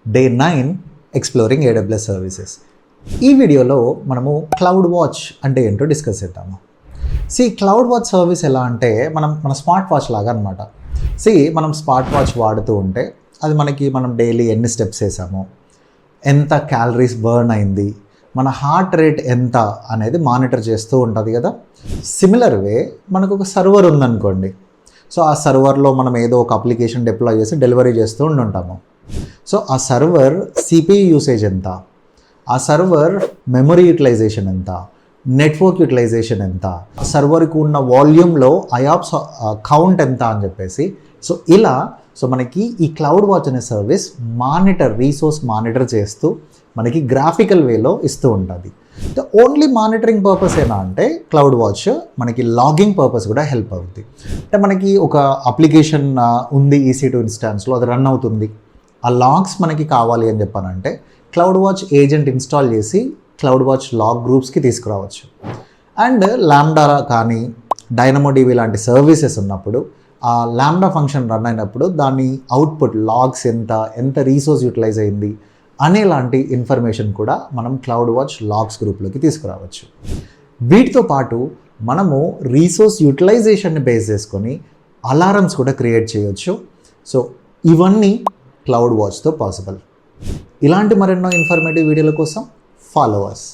Day 9 exploring AWS services. ఈ వీడియోలో మనము క్లౌడ్ వాచ్ అంటే ఏంటో డిస్కస్ చేద్దాము. క్లౌడ్ వాచ్ సర్వీస్ ఎలా అంటే మన స్మార్ట్ వాచ్ లాగా అనమాట. మనం స్మార్ట్ వాచ్ వాడుతూ ఉంటే అది మనం డైలీ ఎన్ని స్టెప్స్ వేసాము, ఎంత క్యాలరీస్ బర్న్ అయింది, మన హార్ట్ రేట్ ఎంత అనేది మానిటర్ చేస్తూ ఉంటుంది కదా. సిమిలర్ వే మనకు ఒక సర్వర్ ఉందనుకోండి. ఆ సర్వర్లో మనం ఏదో ఒక అప్లికేషన్ డిప్లాయ్ చేసి డెలివరీ చేస్తూ ఉంటాము. ఆ సర్వర్ CPU యూసేజ్ ఎంత, ఆ సర్వర్ మెమరీ యూటిలైజేషన్ ఎంత, నెట్వర్క్ యూటిలైజేషన్ ఎంత, ఆ సర్వర్కి ఉన్న వాల్యూమ్లో IOPS కౌంట్ ఎంత అని చెప్పేసి ఇలా మనకి ఈ క్లౌడ్ వాచ్ అనే సర్వీస్ రీసోర్స్ మానిటర్ చేస్తూ మనకి గ్రాఫికల్ వేలో ఇస్తూ ఉంటుంది. ఓన్లీ మానిటరింగ్ పర్పస్ ఏనా అంటే క్లౌడ్ వాచ్ మనకి లాగింగ్ పర్పస్ కూడా హెల్ప్ అవుతుంది. అంటే మనకి ఒక అప్లికేషన్ ఉంది EC2 ఇన్స్టాన్స్లో, అది రన్ అవుతుంది. ఆ లాగ్స్ మనకి కావాలి అని చెప్పానంటే క్లౌడ్ వాచ్ ఏజెంట్ ఇన్స్టాల్ చేసి క్లౌడ్ వాచ్ లాగ్ గ్రూప్స్కి తీసుకురావచ్చు. అండ్ లాంబ్డా కానీ DynamoDB లాంటి సర్వీసెస్ ఉన్నప్పుడు ఆ లాంబ్డా ఫంక్షన్ రన్ అయినప్పుడు దాని అవుట్పుట్ లాగ్స్ ఎంత రీసోర్స్ యూటిలైజ్ అయింది అనేలాంటి ఇన్ఫర్మేషన్ కూడా మనం క్లౌడ్ వాచ్ లాగ్స్ గ్రూప్లోకి తీసుకురావచ్చు. వీటితో పాటు మనము రీసోర్స్ యూటిలైజేషన్ని బేస్ చేసుకొని అలారమ్స్ కూడా క్రియేట్ చేయొచ్చు. ఇవన్నీ క్లౌడ్ వాచ్తో పాసిబుల్. ఇలాంటి మరెన్నో ఇన్ఫర్మేటివ్ వీడియోల కోసం ఫాలో అస్.